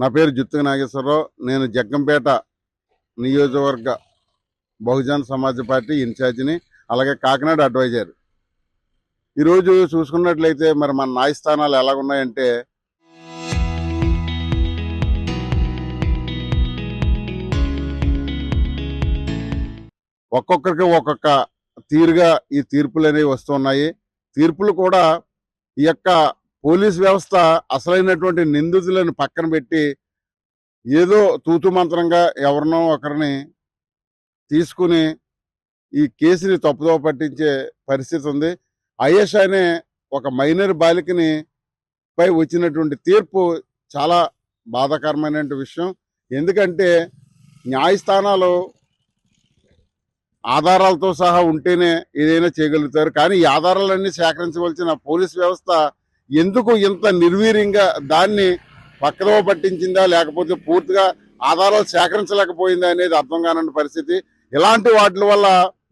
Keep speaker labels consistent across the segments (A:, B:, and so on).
A: నా పేరు జుత్తుక నాగేశ్వరరావు. నేను జగ్గంపేట నియోజకవర్గ బహుజన సమాజ్ పార్టీ ఇన్ఛార్జిని, అలాగే కాకినాడ అడ్వైజర్. ఈరోజు చూసుకున్నట్లయితే మరి మన న్యాయస్థానాలు ఎలాగున్నాయంటే, ఒక్కొక్కరికి ఒక్కొక్క తీరుగా ఈ తీర్పులు అనేవి వస్తున్నాయి. తీర్పులు కూడా ఈ యొక్క పోలీస్ వ్యవస్థ అసలైనటువంటి నిందితులను పక్కన పెట్టి ఏదో తూతు మంత్రంగా ఎవరినో ఒకరిని తీసుకుని ఈ కేసుని తప్పుదోవ పట్టించే పరిస్థితి ఉంది. అయేష అనే ఒక మైనర్ బాలికని పై వచ్చినటువంటి తీర్పు చాలా బాధాకరమైన విషయం. ఎందుకంటే న్యాయస్థానాలు ఆధారాలతో సహా ఉంటేనే ఏదైనా చేయగలుగుతారు. కానీ ఈ ఆధారాలన్నీ సేకరించవలసిన పోలీస్ వ్యవస్థ ఎందుకు ఇంత నిర్వీర్యంగా దాన్ని పక్కదోవ పట్టించిందా, లేకపోతే పూర్తిగా ఆధారాలు సేకరించలేకపోయిందా అనేది అర్థం కాని పరిస్థితి. ఇలాంటి వాటి వల్ల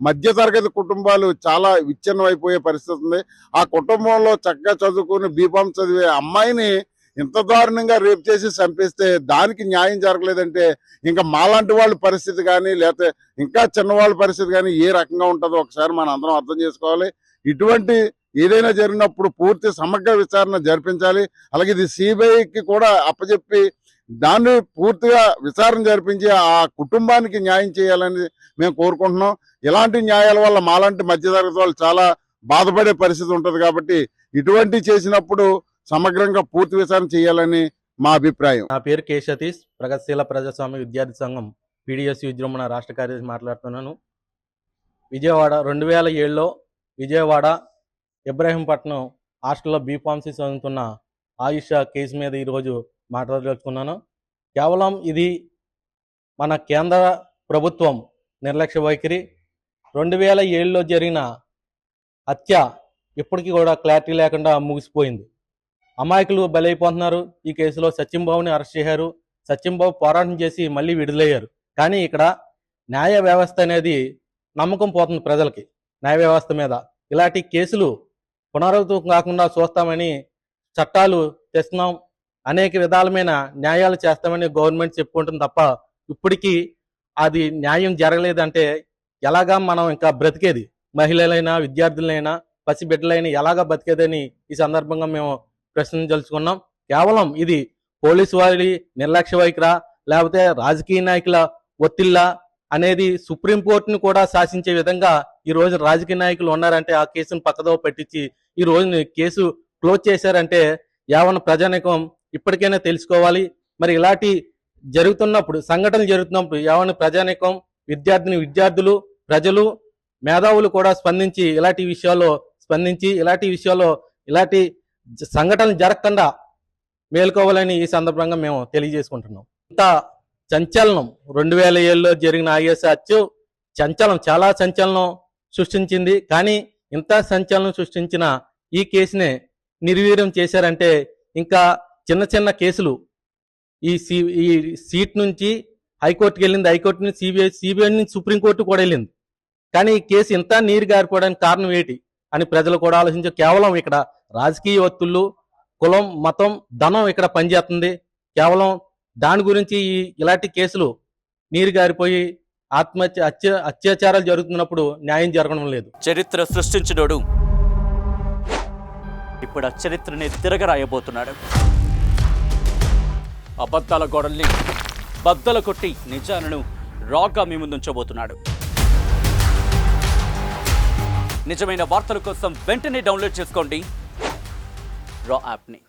A: మధ్యతరగతి కుటుంబాలు చాలా విచ్ఛిన్నం అయిపోయే పరిస్థితి ఉంది. ఆ కుటుంబంలో చక్కగా చదువుకుని బీఫామ్ చదివే అమ్మాయిని ఇంత దారుణంగా రేప్ చేసి చంపేస్తే దానికి న్యాయం జరగలేదంటే ఇంకా మాలాంటి వాళ్ళ పరిస్థితి కానీ, లేకపోతే ఇంకా చిన్నవాళ్ళ పరిస్థితి కానీ ఏ రకంగా ఉంటుందో ఒకసారి మనం అందరం అర్థం చేసుకోవాలి. ఇటువంటి ఏదైనా జరిగినప్పుడు పూర్తి సమగ్ర విచారణ జరిపించాలి. అలాగే ఇది సిబిఐకి కూడా అప్పచెప్పి దాన్ని పూర్తిగా విచారణ జరిపించి ఆ కుటుంబానికి న్యాయం చేయాలని మేము కోరుకుంటున్నాం. ఇలాంటి న్యాయాల వల్ల మాలాంటి మధ్యతరగతి వాళ్ళు చాలా బాధపడే పరిస్థితి ఉంటుంది. కాబట్టి ఇటువంటి చేసినప్పుడు సమగ్రంగా పూర్తి విచారణ చేయాలని మా అభిప్రాయం.
B: నా పేరు కె సతీష్, ప్రగతిశీల ప్రజాస్వామ్య విద్యార్థి సంఘం PDS విజృంభణ రాష్ట్ర కార్యదర్శి మాట్లాడుతున్నాను. విజయవాడ 2007లో విజయవాడ ఇబ్రహీంపట్నం హాస్టల్లో బీఫార్మసీ చదువుతున్న ఆయుష కేసు మీద ఈరోజు మాట్లాడదలుచుకున్నాను. కేవలం ఇది మన కేంద్ర ప్రభుత్వం నిర్లక్ష్య వైఖరి. 2007లో జరిగిన హత్య ఇప్పటికీ కూడా క్లారిటీ లేకుండా ముగిసిపోయింది. అమాయకులు బలైపోతున్నారు. ఈ కేసులో సత్యంబాబుని అరెస్ట్ చేశారు. సత్యంబాబు పోరాటం చేసి మళ్ళీ విడుదలయ్యారు. కానీ ఇక్కడ న్యాయ వ్యవస్థ అనేది నమ్మకం పోతుంది ప్రజలకి న్యాయ వ్యవస్థ మీద. ఇలాంటి కేసులు పునరావృతం కాకుండా చూస్తామని చట్టాలు తెస్తున్నాం, అనేక విధాలమైన న్యాయాలు చేస్తామని గవర్నమెంట్ చెప్పుకుంటుంది తప్ప ఇప్పటికీ అది న్యాయం జరగలేదంటే ఎలాగా మనం ఇంకా బ్రతికేది? మహిళలైనా విద్యార్థులైనా పసిబిడ్డలైనా ఎలాగా బతికేదని ఈ సందర్భంగా మేము ప్రశ్నించదలుచుకున్నాం. కేవలం ఇది పోలీసు వారి నిర్లక్ష్య వైఖరా, లేకపోతే రాజకీయ నాయకుల ఒత్తిళ్ళ అనేది సుప్రీంకోర్టును కూడా శాసించే విధంగా ఈ రోజు రాజకీయ నాయకులు ఉన్నారంటే ఆ కేసును పక్కదోవ పట్టించి ఈ రోజు కేసు క్లోజ్ చేశారంటే యావన ప్రజానికం ఇప్పటికైనా తెలుసుకోవాలి. మరి ఇలాంటి జరుగుతున్నప్పుడు, సంఘటనలు జరుగుతున్నప్పుడు యావన ప్రజానికం, విద్యార్థులు, ప్రజలు, మేధావులు కూడా స్పందించి ఇలాంటి విషయాల్లో ఇలాంటి సంఘటనలు జరగకుండా మేల్కోవాలని ఈ సందర్భంగా మేము తెలియజేసుకుంటున్నాం. ఇంత సంచలనం 2007లో జరిగిన IAS హత్య చాలా సంచలనం సృష్టించింది. కానీ ఇంత సంచలనం సృష్టించిన ఈ కేసునే నిర్వీర్యం చేశారంటే ఇంకా చిన్న కేసులు ఈ సీట్ నుంచి హైకోర్టుకి వెళ్ళింది, హైకోర్టు నుంచి సిబిఐ నుంచి సుప్రీంకోర్టు కూడా వెళ్ళింది. కానీ ఈ కేసు ఇంత నీరు గారిపోవడానికి కారణం ఏంటి అని ప్రజలు కూడా ఆలోచించారు. కేవలం ఇక్కడ రాజకీయ ఒత్తిళ్లు, కులం, మతం, ధనం ఇక్కడ పనిచేస్తుంది. కేవలం దాని గురించి ఇలాంటి కేసులు నీరు గారిపోయి అత్యాచారాలు జరుగుతున్నప్పుడు న్యాయం జరగడం లేదు.
C: చరిత్ర సృష్టించినోడు ఇప్పుడు ఆ చరిత్రని తిరగరాయబోతున్నాడు. అబద్ధాల గోడల్ని బద్దలు కొట్టి నిజాలను రాగా మీ ముందుంచబోతున్నాడు. నిజమైన వార్తల కోసం వెంటనే డౌన్లోడ్ చేసుకోండి రా యాప్ని.